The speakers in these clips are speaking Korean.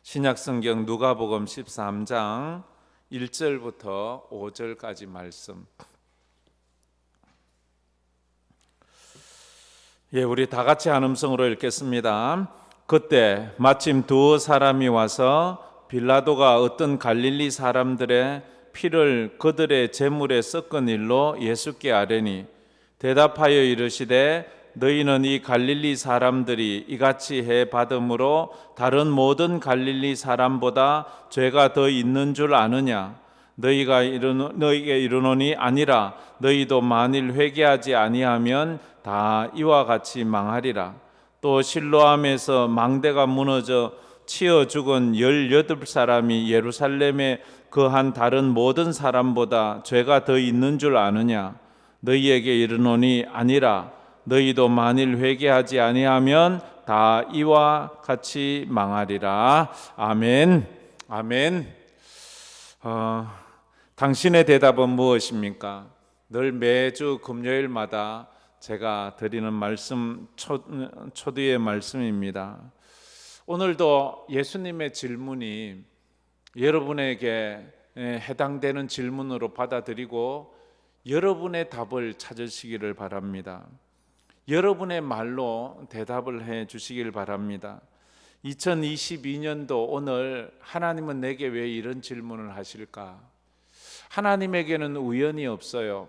신약성경 누가복음 13장 1절부터 5절까지 말씀. 우리 다 같이 한 음성으로 읽겠습니다. 그때 마침 두 사람이 와서 빌라도가 어떤 갈릴리 사람들의 피를 그들의 제물에 섞은 일로 예수께 아뢰니 대답하여 이르시되 너희는 이 갈릴리 사람들이 이같이 해 받음으로 다른 모든 갈릴리 사람보다 죄가 더 있는 줄 아느냐? 너희에게 이르노니 아니라 너희도 만일 회개하지 아니하면 다 이와 같이 망하리라. 또 실로암에서 망대가 무너져 치어 죽은 18사람이 예루살렘에 거한 다른 모든 사람보다 죄가 더 있는 줄 아느냐? 너희에게 이르노니 아니라 너희도 만일 회개하지 아니하면 다 이와 같이 망하리라. 아멘. 아멘. 당신의 대답은 무엇입니까? 늘 매주 금요일마다 제가 드리는 말씀 초두의 말씀입니다. 오늘도 예수님의 질문이 여러분에게 해당되는 질문으로 받아들이고 여러분의 답을 찾으시기를 바랍니다. 여러분의 말로 대답을 해 주시길 바랍니다. 2022년도 오늘 하나님은 내게 왜 이런 질문을 하실까? 하나님에게는 우연이 없어요.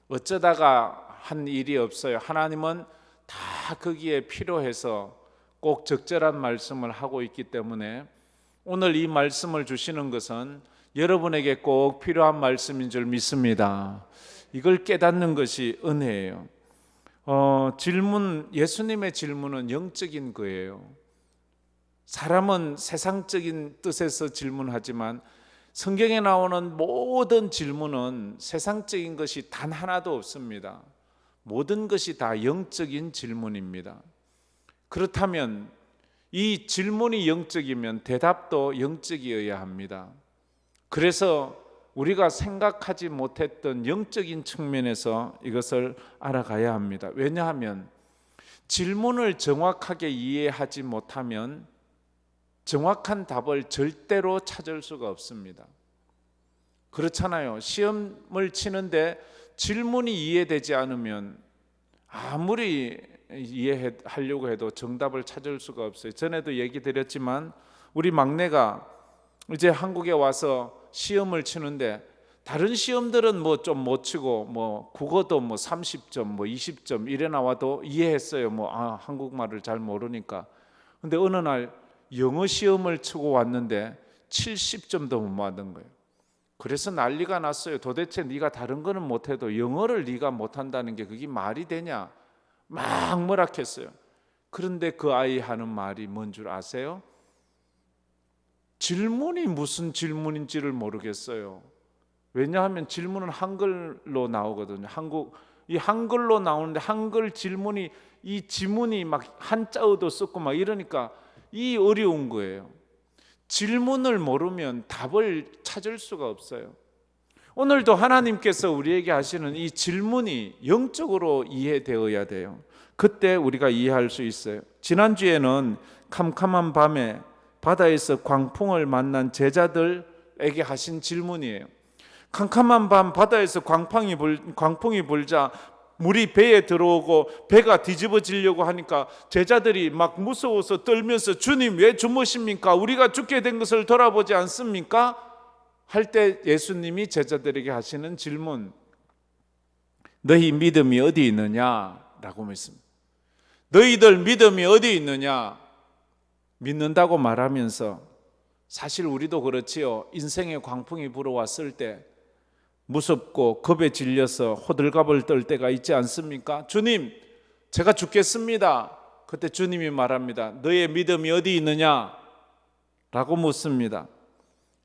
어쩌다가 한 일이 없어요. 하나님은 다 거기에 필요해서 꼭 적절한 말씀을 하고 있기 때문에 오늘 이 말씀을 주시는 것은 여러분에게 꼭 필요한 말씀인 줄 믿습니다. 이걸 깨닫는 것이 은혜예요. 예수님의 질문은 영적인 거예요. 사람은 세상적인 뜻에서 질문하지만 성경에 나오는 모든 질문은 세상적인 것이 단 하나도 없습니다. 모든 것이 다 영적인 질문입니다. 그렇다면 이 질문이 영적이면 대답도 영적이어야 합니다. 그래서 우리가 생각하지 못했던 영적인 측면에서 이것을 알아가야 합니다. 왜냐하면 질문을 정확하게 이해하지 못하면 정확한 답을 절대로 찾을 수가 없습니다. 그렇잖아요. 시험을 치는데 질문이 이해되지 않으면 아무리 이해하려고 해도 정답을 찾을 수가 없어요. 전에도 얘기 드렸지만 우리 막내가 이제 한국에 와서 시험을 치는데 다른 시험들은 뭐 좀 못 치고 뭐 국어도 뭐 30점 뭐 20점 이래 나와도 이해했어요. 한국말을 잘 모르니까. 근데 어느 날 영어 시험을 치고 왔는데 70점도 못 받은 거예요. 그래서 난리가 났어요. 도대체 네가 다른 거는 못해도 영어를 네가 못한다는 게 그게 말이 되냐? 막 뭐락했어요. 그런데 그 아이 하는 말이 뭔 줄 아세요? 질문이 무슨 질문인지를 모르겠어요. 왜냐하면 질문은 한글로 나오거든요. 이 한글로 나오는데 한글 질문이 이 지문이 막 한자어도 썼고 막 이러니까 이 어려운 거예요. 질문을 모르면 답을 찾을 수가 없어요. 오늘도 하나님께서 우리에게 하시는 이 질문이 영적으로 이해되어야 돼요. 그때 우리가 이해할 수 있어요. 지난주에는 캄캄한 밤에 바다에서 광풍을 만난 제자들에게 하신 질문이에요. 캄캄한 밤 바다에서 광풍이 불자 물이 배에 들어오고 배가 뒤집어지려고 하니까 제자들이 막 무서워서 떨면서 주님 왜 주무십니까? 우리가 죽게 된 것을 돌아보지 않습니까? 할 때 예수님이 제자들에게 하시는 질문, 너희 믿음이 어디 있느냐라고 묻습니다. 너희들 믿음이 어디 있느냐? 믿는다고 말하면서 사실 우리도 그렇지요. 인생에 광풍이 불어왔을 때 무섭고 겁에 질려서 호들갑을 떨 때가 있지 않습니까? 주님, 제가 죽겠습니다. 그때 주님이 말합니다. 너의 믿음이 어디 있느냐? 라고 묻습니다.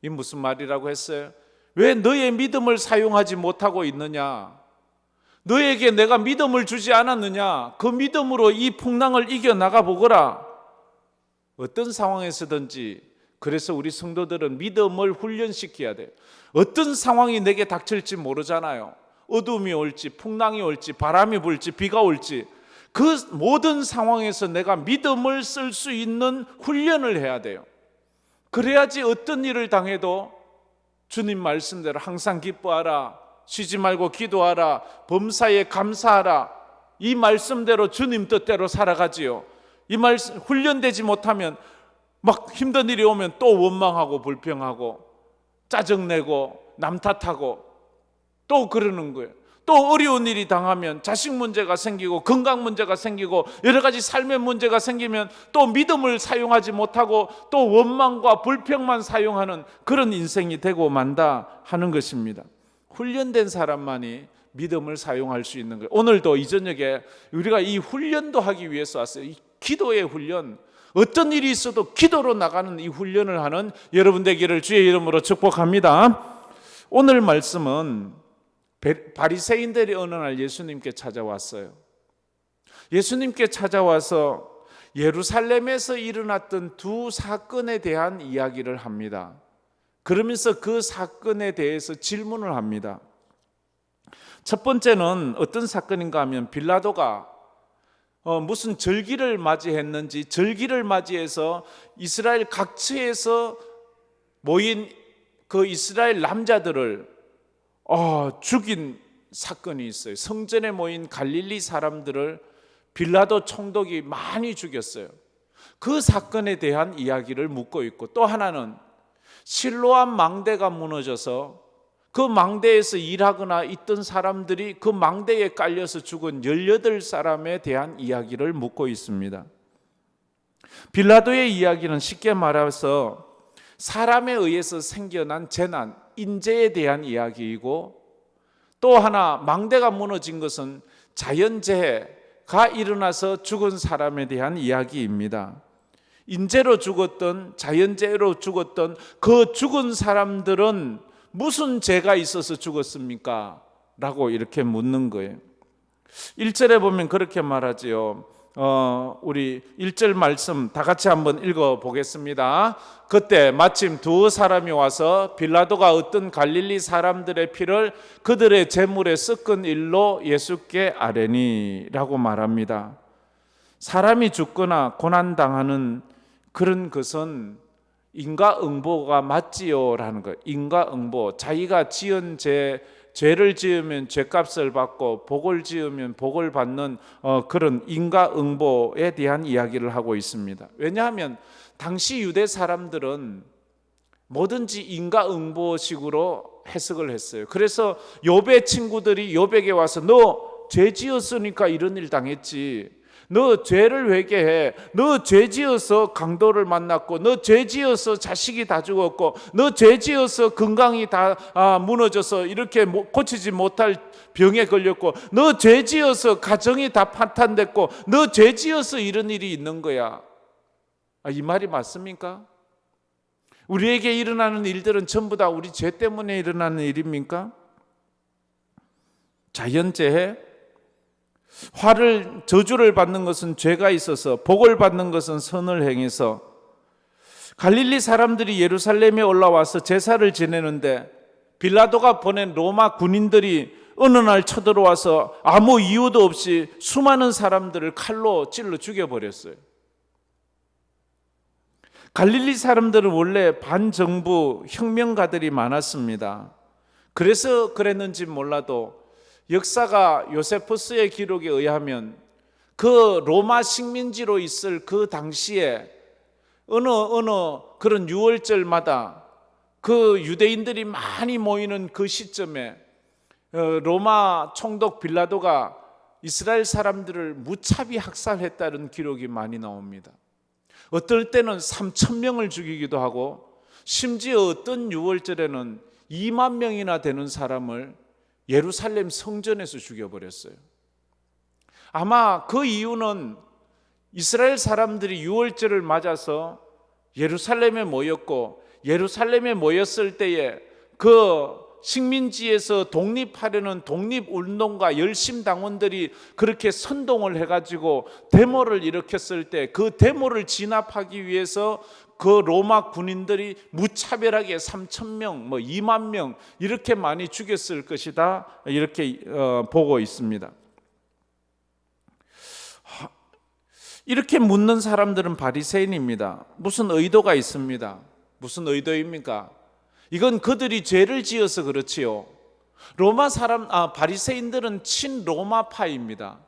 이 무슨 말이라고 했어요? 왜 너의 믿음을 사용하지 못하고 있느냐? 너에게 내가 믿음을 주지 않았느냐? 그 믿음으로 이 풍랑을 이겨나가 보거라. 어떤 상황에서든지 그래서 우리 성도들은 믿음을 훈련시켜야 돼요. 어떤 상황이 내게 닥칠지 모르잖아요. 어둠이 올지 풍랑이 올지 바람이 불지 비가 올지 그 모든 상황에서 내가 믿음을 쓸 수 있는 훈련을 해야 돼요. 그래야지 어떤 일을 당해도 주님 말씀대로 항상 기뻐하라, 쉬지 말고 기도하라, 범사에 감사하라, 이 말씀대로 주님 뜻대로 살아가지요. 이 말씀 훈련되지 못하면 막 힘든 일이 오면 또 원망하고 불평하고 짜증내고 남 탓하고 또 그러는 거예요. 또 어려운 일이 당하면 자식 문제가 생기고 건강 문제가 생기고 여러 가지 삶의 문제가 생기면 또 믿음을 사용하지 못하고 또 원망과 불평만 사용하는 그런 인생이 되고 만다 하는 것입니다. 훈련된 사람만이 믿음을 사용할 수 있는 거예요. 오늘도 이 저녁에 우리가 이 훈련도 하기 위해서 왔어요. 이 기도의 훈련, 어떤 일이 있어도 기도로 나가는 이 훈련을 하는 여러분 되기를 주의 이름으로 축복합니다. 오늘 말씀은 바리새인들이 어느 날 예수님께 찾아왔어요. 예수님께 찾아와서 예루살렘에서 일어났던 두 사건에 대한 이야기를 합니다. 그러면서 그 사건에 대해서 질문을 합니다. 첫 번째는 어떤 사건인가 하면 빌라도가 무슨 절기를 맞이했는지 절기를 맞이해서 이스라엘 각처에서 모인 그 이스라엘 남자들을 죽인 사건이 있어요. 성전에 모인 갈릴리 사람들을 빌라도 총독이 많이 죽였어요. 그 사건에 대한 이야기를 묻고 있고, 또 하나는 실로암 망대가 무너져서 그 망대에서 일하거나 있던 사람들이 그 망대에 깔려서 죽은 18사람에 대한 이야기를 묻고 있습니다. 빌라도의 이야기는 쉽게 말해서 사람에 의해서 생겨난 재난, 인재에 대한 이야기이고, 또 하나 망대가 무너진 것은 자연재해가 일어나서 죽은 사람에 대한 이야기입니다. 인재로 죽었던, 자연재해로 죽었던 그 죽은 사람들은 무슨 죄가 있어서 죽었습니까? 라고 이렇게 묻는 거예요. 1절에 보면 그렇게 말하지요. 우리 1절 말씀 다 같이 한번 읽어보겠습니다. 그때 마침 두 사람이 와서 빌라도가 어떤 갈릴리 사람들의 피를 그들의 제물에 섞은 일로 예수께 아뢰니 라고 말합니다. 사람이 죽거나 고난당하는 그런 것은 인과응보가 맞지요 라는 거예요. 인과응보, 자기가 지은 죄를 지으면 죄값을 받고 복을 지으면 복을 받는 그런 인과응보에 대한 이야기를 하고 있습니다. 왜냐하면 당시 유대 사람들은 뭐든지 인과응보식으로 해석을 했어요. 그래서 욥의 친구들이 욥에게 와서 너 죄 지었으니까 이런 일 당했지, 너 죄를 회개해, 너 죄 지어서 강도를 만났고, 너 죄 지어서 자식이 다 죽었고, 너 죄 지어서 건강이 다 무너져서 이렇게 고치지 못할 병에 걸렸고, 너 죄 지어서 가정이 다 파탄됐고, 너 죄 지어서 이런 일이 있는 거야. 이 말이 맞습니까? 우리에게 일어나는 일들은 전부 다 우리 죄 때문에 일어나는 일입니까? 자연재해? 저주를 받는 것은 죄가 있어서, 복을 받는 것은 선을 행해서. 갈릴리 사람들이 예루살렘에 올라와서 제사를 지내는데 빌라도가 보낸 로마 군인들이 어느 날 쳐들어와서 아무 이유도 없이 수많은 사람들을 칼로 찔러 죽여버렸어요. 갈릴리 사람들은 원래 반정부 혁명가들이 많았습니다. 그래서 그랬는지 몰라도 역사가 요세푸스의 기록에 의하면 그 로마 식민지로 있을 그 당시에 어느 그런 유월절마다 그 유대인들이 많이 모이는 그 시점에 로마 총독 빌라도가 이스라엘 사람들을 무차비 학살했다는 기록이 많이 나옵니다. 어떨 때는 3,000명을 죽이기도 하고, 심지어 어떤 유월절에는 2만 명이나 되는 사람을 예루살렘 성전에서 죽여버렸어요. 아마 그 이유는 이스라엘 사람들이 유월절을 맞아서 예루살렘에 모였고, 예루살렘에 모였을 때에 그 식민지에서 독립하려는 독립운동가 열심당원들이 그렇게 선동을 해가지고 데모를 일으켰을 때, 그 데모를 진압하기 위해서 그 로마 군인들이 무차별하게 3,000명, 2만 명 이렇게 많이 죽였을 것이다, 이렇게 보고 있습니다. 이렇게 묻는 사람들은 바리새인입니다. 무슨 의도가 있습니다. 무슨 의도입니까? 이건 그들이 죄를 지어서 그렇지요. 바리새인들은 친로마파입니다.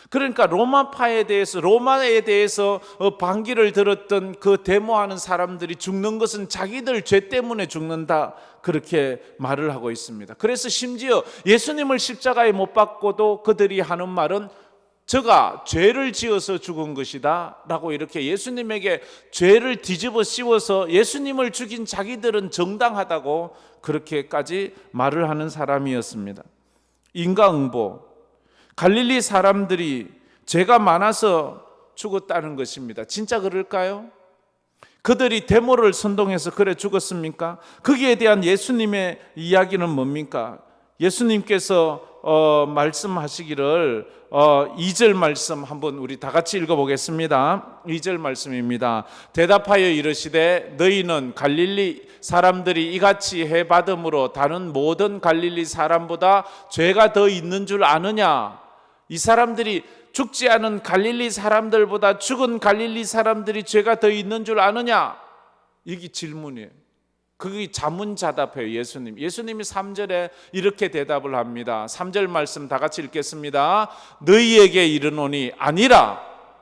그러니까 로마에 대해서 반기를 들었던 그 데모하는 사람들이 죽는 것은 자기들 죄 때문에 죽는다, 그렇게 말을 하고 있습니다. 그래서 심지어 예수님을 십자가에 못 박고도 그들이 하는 말은 저가 죄를 지어서 죽은 것이다 라고, 이렇게 예수님에게 죄를 뒤집어 씌워서 예수님을 죽인 자기들은 정당하다고 그렇게까지 말을 하는 사람이었습니다. 인과응보, 갈릴리 사람들이 죄가 많아서 죽었다는 것입니다. 진짜 그럴까요? 그들이 데모를 선동해서 그래 죽었습니까? 거기에 대한 예수님의 이야기는 뭡니까? 예수님께서 말씀하시기를 2절 말씀 한번 우리 다 같이 읽어보겠습니다. 2절 말씀입니다. 대답하여 이르시되 너희는 갈릴리 사람들이 이같이 해받음으로 다른 모든 갈릴리 사람보다 죄가 더 있는 줄 아느냐? 이 사람들이 죽지 않은 갈릴리 사람들보다 죽은 갈릴리 사람들이 죄가 더 있는 줄 아느냐? 이게 질문이에요. 그게 자문자답해요. 예수님이 3절에 이렇게 대답을 합니다. 3절 말씀 다 같이 읽겠습니다. 너희에게 이르노니 아니라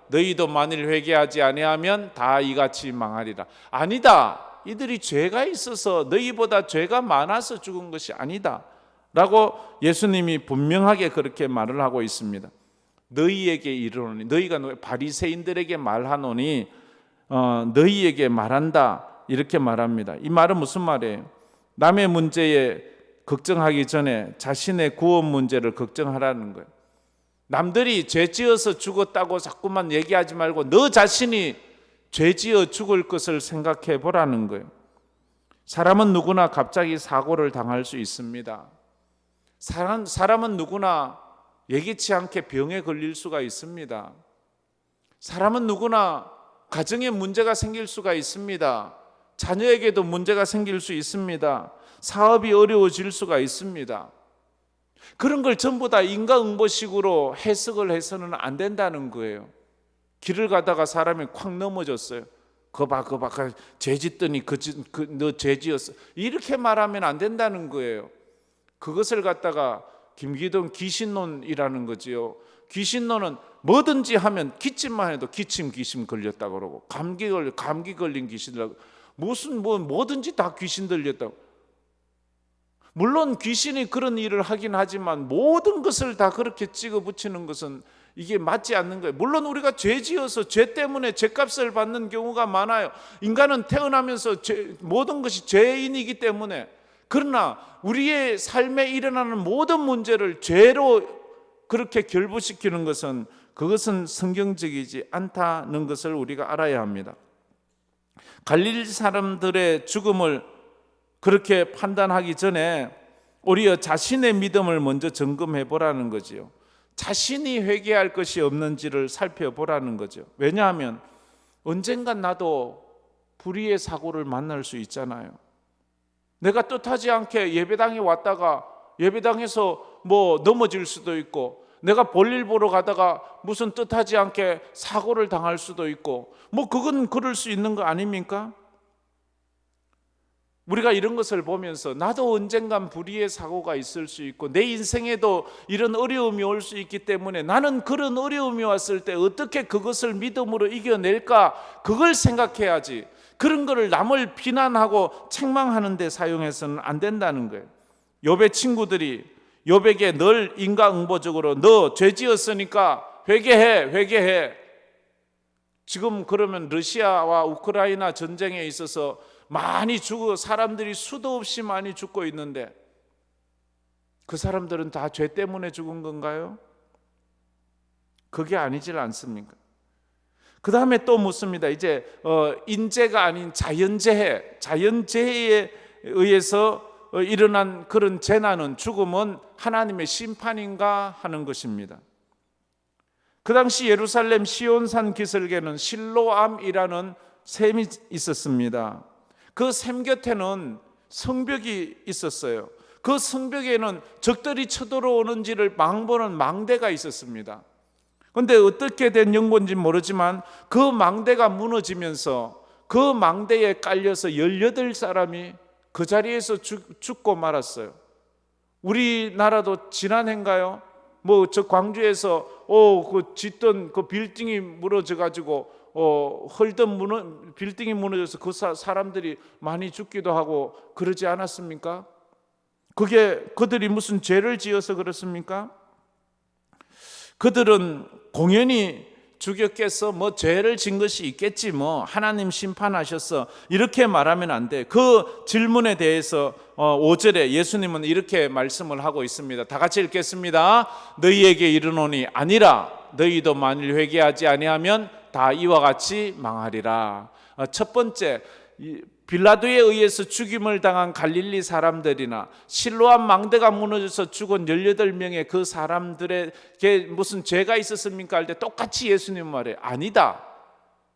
너희도 만일 회개하지 아니하면 다 이같이 망하리라. 아니다, 이들이 죄가 있어서 너희보다 죄가 많아서 죽은 것이 아니다 라고 예수님이 분명하게 그렇게 말을 하고 있습니다. 너희에게 이르노니, 너희가 바리새인들에게 말하노니 너희에게 말한다, 이렇게 말합니다. 이 말은 무슨 말이에요? 남의 문제에 걱정하기 전에 자신의 구원 문제를 걱정하라는 거예요. 남들이 죄 지어서 죽었다고 자꾸만 얘기하지 말고 너 자신이 죄 지어 죽을 것을 생각해 보라는 거예요. 사람은 누구나 갑자기 사고를 당할 수 있습니다. 사람은 누구나 예기치 않게 병에 걸릴 수가 있습니다. 사람은 누구나 가정에 문제가 생길 수가 있습니다. 자녀에게도 문제가 생길 수 있습니다. 사업이 어려워질 수가 있습니다. 그런 걸 전부 다 인과응보식으로 해석을 해서는 안 된다는 거예요. 길을 가다가 사람이 콱 넘어졌어요. 그거 봐, 죄 짓더니 너 죄 지었어, 이렇게 말하면 안 된다는 거예요. 그것을 갖다가 김기동 귀신론이라는 거지요. 귀신론은 뭐든지 하면 기침만 해도 기침 귀신 걸렸다고 그러고, 감기 걸린 귀신이라고, 뭐든지 다 귀신 들렸다고. 물론 귀신이 그런 일을 하긴 하지만 모든 것을 다 그렇게 찍어 붙이는 것은 이게 맞지 않는 거예요. 물론 우리가 죄 지어서 죄 때문에 죄값을 받는 경우가 많아요. 인간은 태어나면서 모든 것이 죄인이기 때문에. 그러나 우리의 삶에 일어나는 모든 문제를 죄로 그렇게 결부시키는 것은, 그것은 성경적이지 않다는 것을 우리가 알아야 합니다. 갈릴리 사람들의 죽음을 그렇게 판단하기 전에 오히려 자신의 믿음을 먼저 점검해 보라는 거지요. 자신이 회개할 것이 없는지를 살펴보라는 거죠. 왜냐하면 언젠간 나도 불의의 사고를 만날 수 있잖아요. 내가 뜻하지 않게 예배당에 왔다가 예배당에서 넘어질 수도 있고, 내가 볼일 보러 가다가 무슨 뜻하지 않게 사고를 당할 수도 있고, 그건 그럴 수 있는 거 아닙니까? 우리가 이런 것을 보면서 나도 언젠간 불의의 사고가 있을 수 있고 내 인생에도 이런 어려움이 올 수 있기 때문에 나는 그런 어려움이 왔을 때 어떻게 그것을 믿음으로 이겨낼까, 그걸 생각해야지, 그런 거를 남을 비난하고 책망하는 데 사용해서는 안 된다는 거예요. 욥의 친구들이 욥에게 늘 인과응보적으로 너 죄 지었으니까 회개해. 지금 그러면 러시아와 우크라이나 전쟁에 있어서 많이 사람들이 수도 없이 많이 죽고 있는데 그 사람들은 다 죄 때문에 죽은 건가요? 그게 아니질 않습니까? 그 다음에 또 묻습니다. 이제 인재가 아닌 자연재해에 의해서 일어난 그런 재난은, 죽음은 하나님의 심판인가 하는 것입니다. 그 당시 예루살렘 시온산 기슭에는 실로암이라는 샘이 있었습니다. 그 샘 곁에는 성벽이 있었어요. 그 성벽에는 적들이 쳐들어오는지를 망보는 망대가 있었습니다. 그런데 어떻게 된 연고인지 모르지만 그 망대가 무너지면서 그 망대에 깔려서 18사람이 그 자리에서 죽고 말았어요. 우리나라도 지난해인가요? 뭐 저 광주에서 그 짓던 그 빌딩이 무너져 가지고 빌딩이 무너져서 그 사람들이 많이 죽기도 하고 그러지 않았습니까? 그게 그들이 무슨 죄를 지어서 그렇습니까? 그들은 공연히 주격께서 뭐 죄를 진 것이 있겠지, 뭐 하나님 심판하셨어, 이렇게 말하면 안 돼. 그 질문에 대해서 5절에 예수님은 이렇게 말씀을 하고 있습니다. 다 같이 읽겠습니다. 너희에게 이르노니 아니라 너희도 만일 회개하지 아니하면 다 이와 같이 망하리라. 첫 번째, 빌라도에 의해서 죽임을 당한 갈릴리 사람들이나 실로암 망대가 무너져서 죽은 18명의 그 사람들에게 무슨 죄가 있었습니까? 할 때 똑같이 예수님 말해요. 아니다.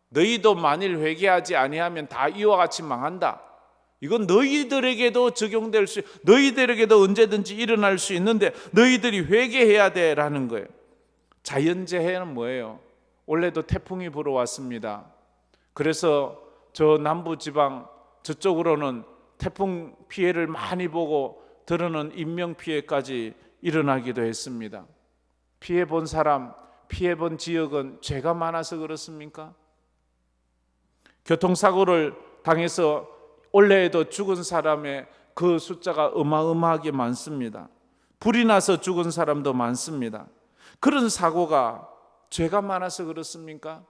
너희도 만일 회개하지 아니하면 다 이와 같이 망한다. 이건 너희들에게도 적용될 수, 너희들에게도 언제든지 일어날 수 있는데 너희들이 회개해야 돼라는 거예요. 자연재해는 뭐예요? 올해도 태풍이 불어왔습니다. 그래서 저 남부지방 저쪽으로는 태풍 피해를 많이 보고 들어는 인명피해까지 일어나기도 했습니다. 피해본 사람, 피해본 지역은 죄가 많아서 그렇습니까? 교통사고를 당해서 올해에도 죽은 사람의 그 숫자가 어마어마하게 많습니다. 불이 나서 죽은 사람도 많습니다. 그런 사고가 죄가 많아서 그렇습니까?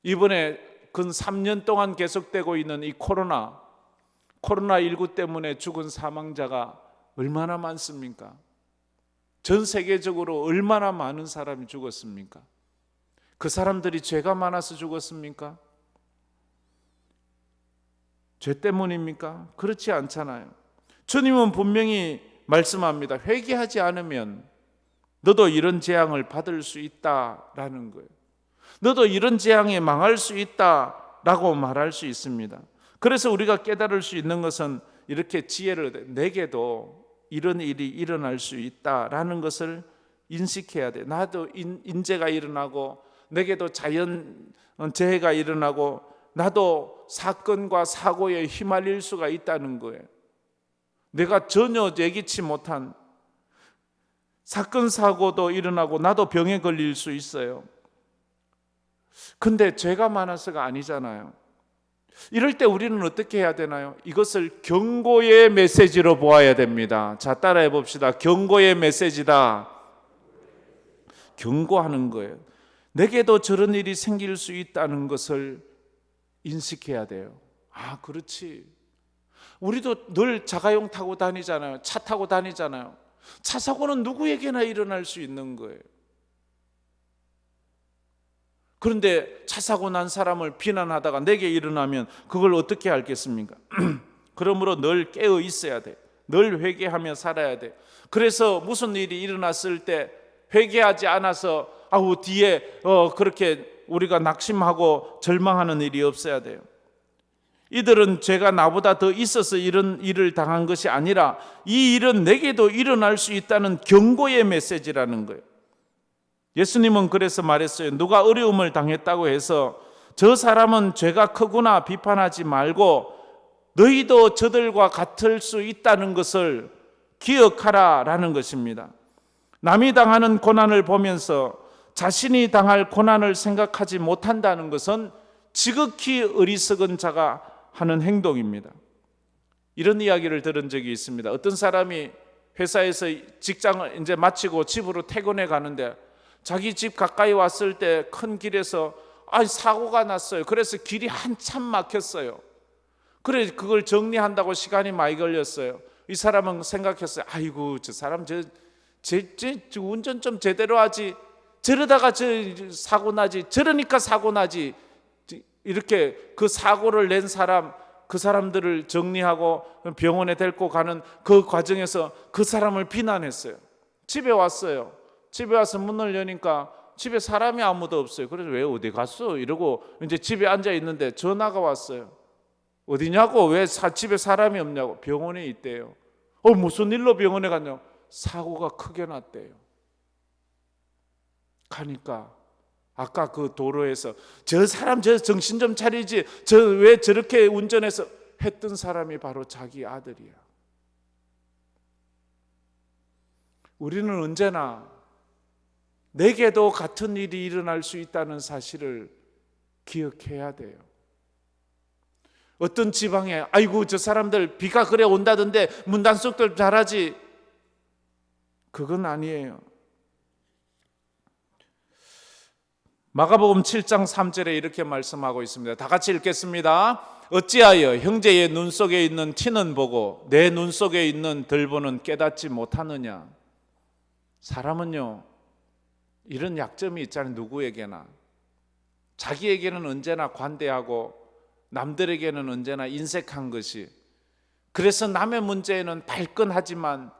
이번에 근 3년 동안 계속되고 있는 이 코로나19 때문에 죽은 사망자가 얼마나 많습니까? 전 세계적으로 얼마나 많은 사람이 죽었습니까? 그 사람들이 죄가 많아서 죽었습니까? 죄 때문입니까? 그렇지 않잖아요. 주님은 분명히 말씀합니다. 회개하지 않으면 너도 이런 재앙을 받을 수 있다라는 거예요. 너도 이런 재앙에 망할 수 있다라고 말할 수 있습니다. 그래서 우리가 깨달을 수 있는 것은 이렇게 지혜를, 내게도 이런 일이 일어날 수 있다라는 것을 인식해야 돼. 나도 인재가 일어나고 내게도 자연재해가 일어나고 나도 사건과 사고에 휘말릴 수가 있다는 거예요. 내가 전혀 예기치 못한 사건 사고도 일어나고 나도 병에 걸릴 수 있어요. 근데 죄가 많아서가 아니잖아요. 이럴 때 우리는 어떻게 해야 되나요? 이것을 경고의 메시지로 보아야 됩니다. 자, 따라해 봅시다. 경고의 메시지다. 경고하는 거예요. 내게도 저런 일이 생길 수 있다는 것을 인식해야 돼요. 아, 그렇지. 우리도 늘 자가용 타고 다니잖아요. 차 타고 다니잖아요. 차 사고는 누구에게나 일어날 수 있는 거예요. 그런데 차 사고 난 사람을 비난하다가 내게 일어나면 그걸 어떻게 알겠습니까? 그러므로 늘 깨어 있어야 돼. 늘 회개하며 살아야 돼. 그래서 무슨 일이 일어났을 때 회개하지 않아서 뒤에 그렇게 우리가 낙심하고 절망하는 일이 없어야 돼요. 이들은 죄가 나보다 더 있어서 이런 일을 당한 것이 아니라 이 일은 내게도 일어날 수 있다는 경고의 메시지라는 거예요. 예수님은 그래서 말했어요. 누가 어려움을 당했다고 해서 저 사람은 죄가 크구나 비판하지 말고 너희도 저들과 같을 수 있다는 것을 기억하라라는 것입니다. 남이 당하는 고난을 보면서 자신이 당할 고난을 생각하지 못한다는 것은 지극히 어리석은 자가 하는 행동입니다. 이런 이야기를 들은 적이 있습니다. 어떤 사람이 회사에서 직장을 이제 마치고 집으로 퇴근해 가는데 자기 집 가까이 왔을 때 큰 길에서 사고가 났어요. 그래서 길이 한참 막혔어요. 그래 그걸 정리한다고 시간이 많이 걸렸어요. 이 사람은 생각했어요. 아이고 저 사람 저 운전 좀 제대로 하지. 저러다가 저 사고 나지. 저러니까 사고 나지. 이렇게 그 사고를 낸 사람, 그 사람들을 정리하고 병원에 데리고 가는 그 과정에서 그 사람을 비난했어요. 집에 왔어요. 집에 와서 문을 여니까 집에 사람이 아무도 없어요. 그래서 왜 어디 갔어? 이러고 이제 집에 앉아 있는데 전화가 왔어요. 어디냐고? 왜 집에 사람이 없냐고? 병원에 있대요. 무슨 일로 병원에 갔냐고? 사고가 크게 났대요. 가니까 아까 그 도로에서 저 사람 저 정신 좀 차리지, 저 왜 저렇게 운전해서 했던 사람이 바로 자기 아들이야. 우리는 언제나 내게도 같은 일이 일어날 수 있다는 사실을 기억해야 돼요. 어떤 지방에 아이고 저 사람들 비가 그래 온다던데 문단속들 잘하지, 그건 아니에요. 마가복음 7장 3절에 이렇게 말씀하고 있습니다. 다 같이 읽겠습니다. 어찌하여 형제의 눈 속에 있는 티는 보고 내 눈 속에 있는 들보는 깨닫지 못하느냐. 사람은요, 이런 약점이 있잖아요. 누구에게나. 자기에게는 언제나 관대하고 남들에게는 언제나 인색한 것이, 그래서 남의 문제에는 발끈하지만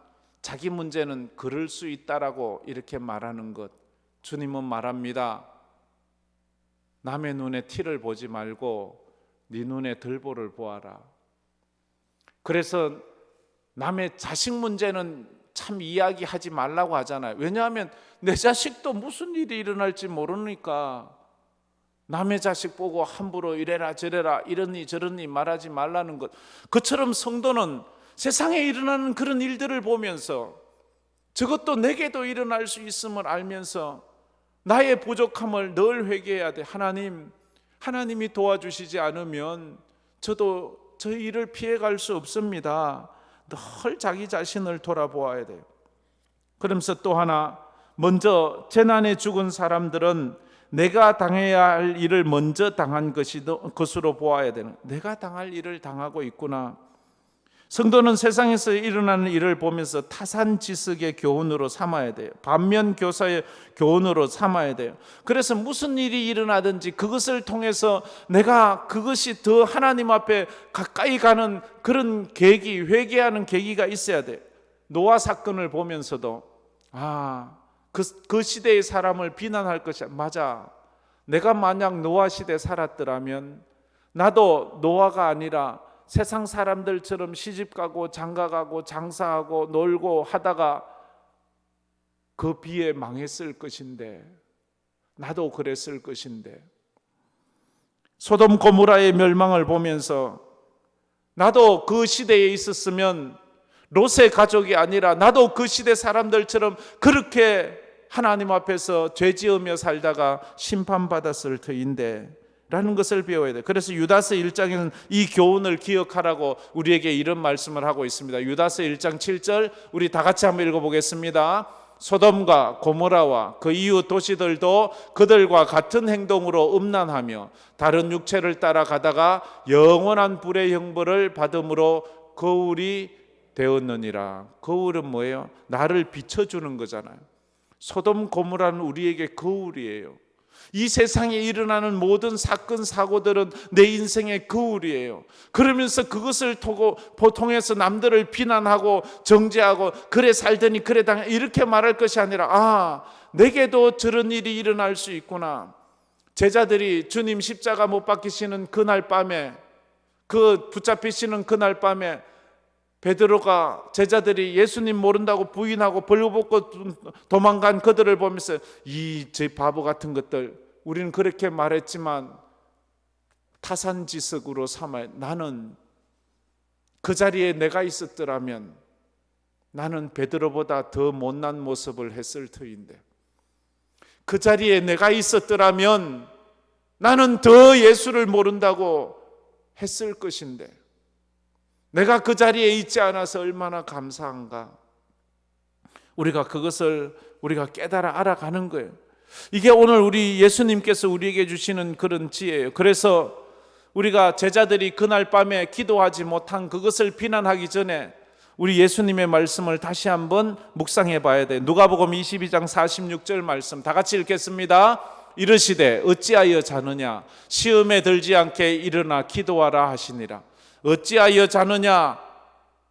자기 문제는 그럴 수 있다라고 이렇게 말하는 것. 주님은 말합니다. 남의 눈에 티를 보지 말고 네 눈에 들보를 보아라. 그래서 남의 자식 문제는 참 이야기하지 말라고 하잖아요. 왜냐하면 내 자식도 무슨 일이 일어날지 모르니까 남의 자식 보고 함부로 이래라 저래라 이러니 저러니 말하지 말라는 것. 그처럼 성도는 세상에 일어나는 그런 일들을 보면서 저것도 내게도 일어날 수 있음을 알면서 나의 부족함을 늘 회개해야 돼. 하나님이 도와주시지 않으면 저도 저 일을 피해갈 수 없습니다. 늘 자기 자신을 돌아보아야 돼요. 그러면서 또 하나, 먼저 재난에 죽은 사람들은 내가 당해야 할 일을 먼저 당한 것으로 보아야 되는, 내가 당할 일을 당하고 있구나. 성도는 세상에서 일어나는 일을 보면서 타산지석의 교훈으로 삼아야 돼요. 반면교사의 교훈으로 삼아야 돼요. 그래서 무슨 일이 일어나든지 그것을 통해서 내가 그것이 더 하나님 앞에 가까이 가는 그런 계기, 회개하는 계기가 있어야 돼요. 노아 사건을 보면서도 그 시대의 사람을 비난할 것이 맞아. 내가 만약 노아 시대 살았더라면 나도 노아가 아니라 세상 사람들처럼 시집가고 장가가고 장사하고 놀고 하다가 그 비에 망했을 것인데, 나도 그랬을 것인데, 소돔 고모라의 멸망을 보면서 나도 그 시대에 있었으면 롯의 가족이 아니라 나도 그 시대 사람들처럼 그렇게 하나님 앞에서 죄지으며 살다가 심판받았을 터인데 라는 것을 배워야 돼요. 그래서 유다서 1장에는 이 교훈을 기억하라고 우리에게 이런 말씀을 하고 있습니다. 유다서 1장 7절 우리 다 같이 한번 읽어보겠습니다. 소돔과 고모라와 그 이웃 도시들도 그들과 같은 행동으로 음란하며 다른 육체를 따라가다가 영원한 불의 형벌을 받음으로 거울이 되었느니라. 거울은 뭐예요? 나를 비춰주는 거잖아요. 소돔 고모라는 우리에게 거울이에요. 이 세상에 일어나는 모든 사건 사고들은 내 인생의 거울이에요. 그러면서 그것을 통해서 남들을 비난하고 정죄하고 그래 살더니 그래 당해 이렇게 말할 것이 아니라 내게도 저런 일이 일어날 수 있구나. 제자들이 주님 십자가 못 박히시는 그날 밤에, 그 붙잡히시는 그날 밤에 베드로가 제자들이 예수님 모른다고 부인하고 벌거벗고 도망간 그들을 보면서 저 바보 같은 것들, 우리는 그렇게 말했지만 타산지석으로 삼아야, 나는 그 자리에 내가 있었더라면 나는 베드로보다 더 못난 모습을 했을 터인데, 그 자리에 내가 있었더라면 나는 더 예수를 모른다고 했을 것인데 내가 그 자리에 있지 않아서 얼마나 감사한가. 우리가 그것을 우리가 깨달아 알아가는 거예요. 이게 오늘 우리 예수님께서 우리에게 주시는 그런 지혜예요. 그래서 우리가 제자들이 그날 밤에 기도하지 못한 그것을 비난하기 전에 우리 예수님의 말씀을 다시 한번 묵상해 봐야 돼요. 누가복음 22장 46절 말씀 다 같이 읽겠습니다. 이르시되 어찌하여 자느냐, 시험에 들지 않게 일어나 기도하라 하시니라. 어찌하여 자느냐,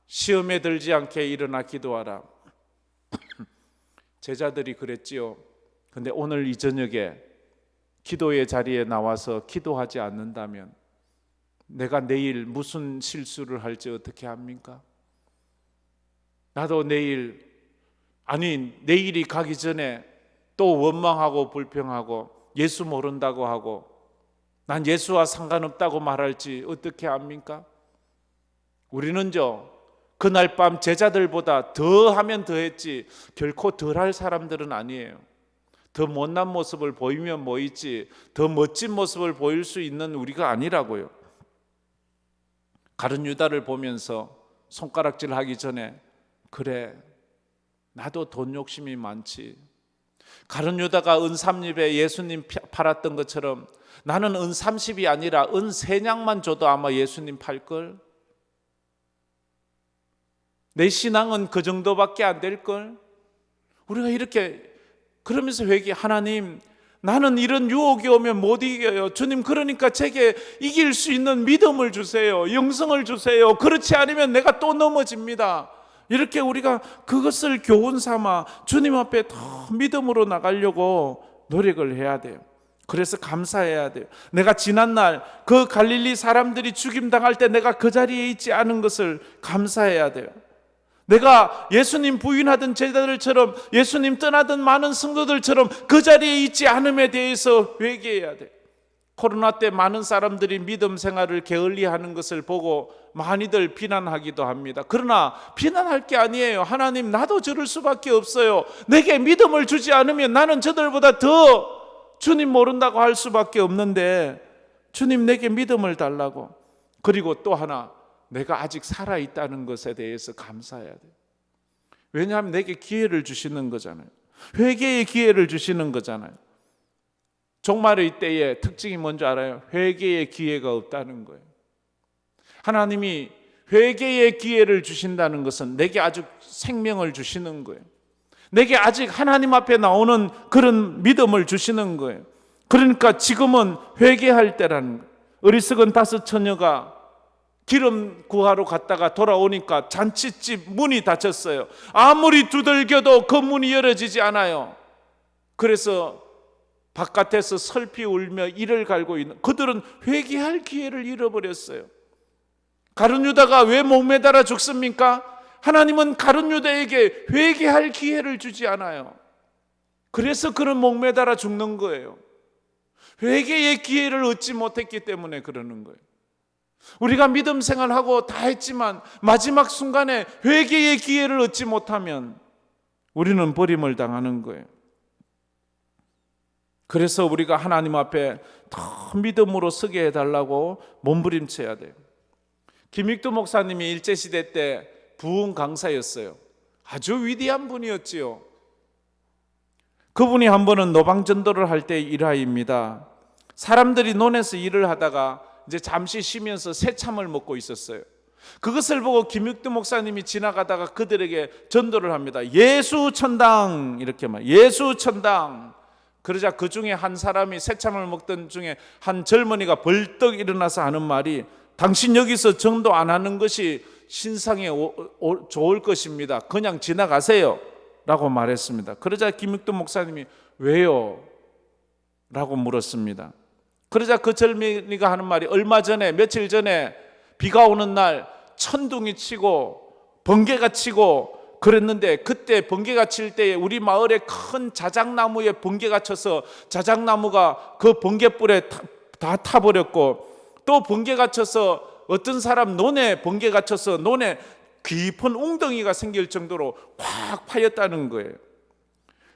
시험에 들지 않게 일어나 기도하라. 제자들이 그랬지요. 근데 오늘 이 저녁에 기도의 자리에 나와서 기도하지 않는다면 내가 내일 무슨 실수를 할지 어떻게 합니까? 나도 내일이 가기 전에 또 원망하고 불평하고 예수 모른다고 하고 난 예수와 상관없다고 말할지 어떻게 압니까? 우리는요, 그날 밤 제자들보다 더 하면 더 했지 결코 덜 할 사람들은 아니에요. 더 못난 모습을 보이면 뭐 있지 더 멋진 모습을 보일 수 있는 우리가 아니라고요. 가룟 유다를 보면서 손가락질 하기 전에 그래, 나도 돈 욕심이 많지. 가룟 유다가 은 3립에 예수님 팔았던 것처럼 나는 은 30이 아니라 은 3냥만 줘도 아마 예수님 팔걸. 내 신앙은 그 정도밖에 안 될걸. 우리가 이렇게 그러면서 회개, 하나님 나는 이런 유혹이 오면 못 이겨요. 주님, 그러니까 제게 이길 수 있는 믿음을 주세요. 영성을 주세요. 그렇지 않으면 내가 또 넘어집니다. 이렇게 우리가 그것을 교훈 삼아 주님 앞에 더 믿음으로 나가려고 노력을 해야 돼요. 그래서 감사해야 돼요. 내가 지난날 그 갈릴리 사람들이 죽임당할 때 내가 그 자리에 있지 않은 것을 감사해야 돼요. 내가 예수님 부인하던 제자들처럼 예수님 떠나던 많은 성도들처럼 그 자리에 있지 않음에 대해서 회개해야 돼. 코로나 때 많은 사람들이 믿음 생활을 게을리하는 것을 보고 많이들 비난하기도 합니다. 그러나 비난할 게 아니에요. 하나님, 나도 저럴 수밖에 없어요. 내게 믿음을 주지 않으면 나는 저들보다 더 주님 모른다고 할 수밖에 없는데 주님 내게 믿음을 달라고. 그리고 또 하나, 내가 아직 살아있다는 것에 대해서 감사해야 돼요. 왜냐하면 내게 기회를 주시는 거잖아요. 회개의 기회를 주시는 거잖아요. 종말의 때의 특징이 뭔지 알아요? 회개의 기회가 없다는 거예요. 하나님이 회개의 기회를 주신다는 것은 내게 아직 생명을 주시는 거예요. 내게 아직 하나님 앞에 나오는 그런 믿음을 주시는 거예요. 그러니까 지금은 회개할 때라는 거예요. 어리석은 5 처녀가 기름 구하러 갔다가 돌아오니까 잔칫집 문이 닫혔어요. 아무리 두들겨도 그 문이 열어지지 않아요. 그래서 바깥에서 슬피 울며 이를 갈고 있는 그들은 회개할 기회를 잃어버렸어요. 가룟 유다가 왜 목매달아 죽습니까? 하나님은 가룟 유다에게 회개할 기회를 주지 않아요. 그래서 그는 목매달아 죽는 거예요. 회개의 기회를 얻지 못했기 때문에 그러는 거예요. 우리가 믿음 생활하고 다 했지만 마지막 순간에 회개의 기회를 얻지 못하면 우리는 버림을 당하는 거예요. 그래서 우리가 하나님 앞에 더 믿음으로 서게 해달라고 몸부림쳐야 돼요. 김익두 목사님이 일제시대 때 부흥 강사였어요. 아주 위대한 분이었지요. 그분이 한 번은 노방전도를 할 때 일화입니다. 사람들이 논에서 일을 하다가 이제 잠시 쉬면서 새참을 먹고 있었어요. 그것을 보고 김익두 목사님이 지나가다가 그들에게 전도를 합니다. 예수천당, 이렇게 말. 예수천당. 그러자 그 중에 한 사람이 새참을 먹던 중에 한 젊은이가 벌떡 일어나서 하는 말이, 당신 여기서 전도 안 하는 것이 신상에 좋을 것입니다. 그냥 지나가세요 라고 말했습니다. 그러자 김익두 목사님이 왜요? 라고 물었습니다. 그러자 그 젊은이가 하는 말이, 얼마 전에, 며칠 전에 비가 오는 날 천둥이 치고 번개가 치고 그랬는데, 그때 번개가 칠 때에 우리 마을에 큰 자작나무에 번개가 쳐서 자작나무가 그 번개불에 다 타버렸고, 또 번개가 쳐서 어떤 사람 논에 번개가 쳐서 논에 깊은 웅덩이가 생길 정도로 확 파였다는 거예요.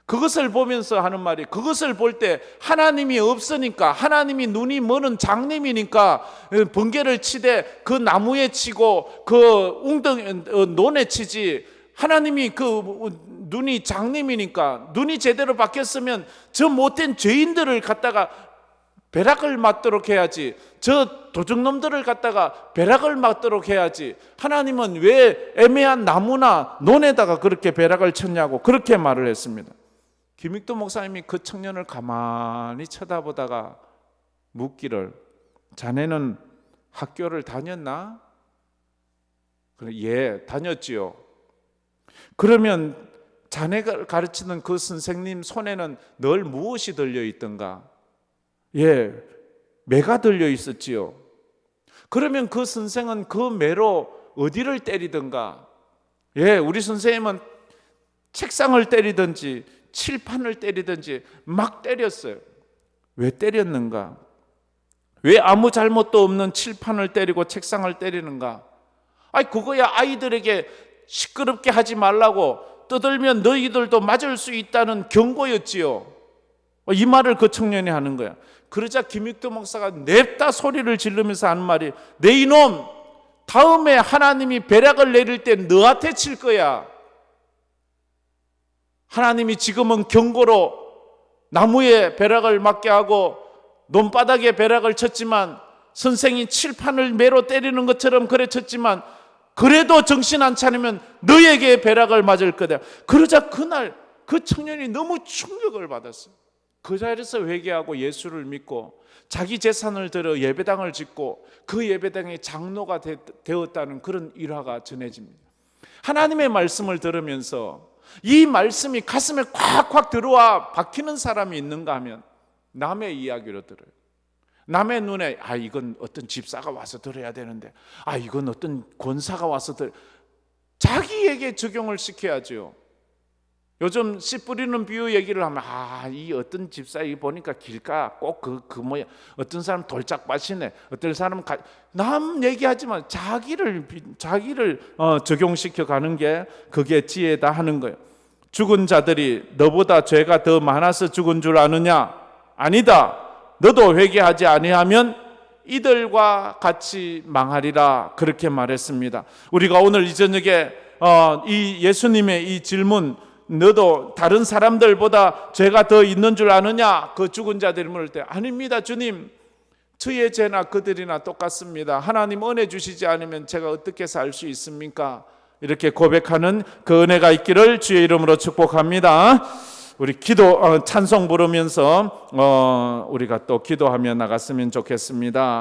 그것을 보면서 하는 말이, 그것을 볼 때 하나님이 없으니까, 하나님이 눈이 먼 장님이니까 번개를 치되 그 나무에 치고 그 웅덩이 논에 치지, 하나님이 그 눈이 장님이니까 눈이 제대로 바뀌었으면 저 못된 죄인들을 갖다가 배락을 맞도록 해야지, 저 도둑놈들을 갖다가 배락을 맞도록 해야지, 하나님은 왜 애매한 나무나 논에다가 그렇게 배락을 쳤냐고 그렇게 말을 했습니다. 김익두 목사님이 그 청년을 가만히 쳐다보다가 묻기를, 자네는 학교를 다녔나? 그래, 예, 다녔지요. 그러면 자네가 가르치는 그 선생님 손에는 늘 무엇이 들려 있던가? 예, 매가 들려 있었지요. 그러면 그 선생은 그 매로 어디를 때리던가? 예, 우리 선생님은 책상을 때리든지 칠판을 때리든지 막 때렸어요. 왜 때렸는가? 왜 아무 잘못도 없는 칠판을 때리고 책상을 때리는가? 그거야 아이들에게 시끄럽게 하지 말라고, 떠들면 너희들도 맞을 수 있다는 경고였지요. 이 말을 그 청년이 하는 거야. 그러자 김익도 목사가 냅다 소리를 지르면서 하는 말이, 내 이놈, 다음에 하나님이 벼락을 내릴 때 너한테 칠 거야. 하나님이 지금은 경고로 나무에 벼락을 맞게 하고 논바닥에 벼락을 쳤지만, 선생이 칠판을 매로 때리는 것처럼 그래 쳤지만, 그래도 정신 안 차리면 너에게 벼락을 맞을 거다. 그러자 그날 그 청년이 너무 충격을 받았어요. 그 자리에서 회개하고 예수를 믿고 자기 재산을 들여 예배당을 짓고 그 예배당의 장로가 되었다는 그런 일화가 전해집니다. 하나님의 말씀을 들으면서 이 말씀이 가슴에 콱콱 들어와 박히는 사람이 있는가 하면 남의 이야기로 들어요. 남의 눈에 이건 어떤 집사가 와서 들어야 되는데, 이건 어떤 권사가 와서 자기에게 적용을 시켜야죠. 요즘 씨 뿌리는 비유 얘기를 하면 이 어떤 집사 이 보니까 길가 꼭 그 뭐야, 어떤 사람 돌짝밭이네, 어떤 사람은 남 얘기하지만 자기를 적용시켜 가는 게 그게 지혜다 하는 거예요. 죽은 자들이 너보다 죄가 더 많아서 죽은 줄 아느냐? 아니다. 너도 회개하지 아니하면 이들과 같이 망하리라, 그렇게 말했습니다. 우리가 오늘 이 저녁에 이 예수님의 이 질문, 너도 다른 사람들보다 죄가 더 있는 줄 아느냐? 그 죽은 자들이 물을 때, 아닙니다 주님, 저의 죄나 그들이나 똑같습니다. 하나님 은혜 주시지 않으면 제가 어떻게 살 수 있습니까? 이렇게 고백하는 그 은혜가 있기를 주의 이름으로 축복합니다. 우리 찬송 부르면서 우리가 또 기도하며 나갔으면 좋겠습니다.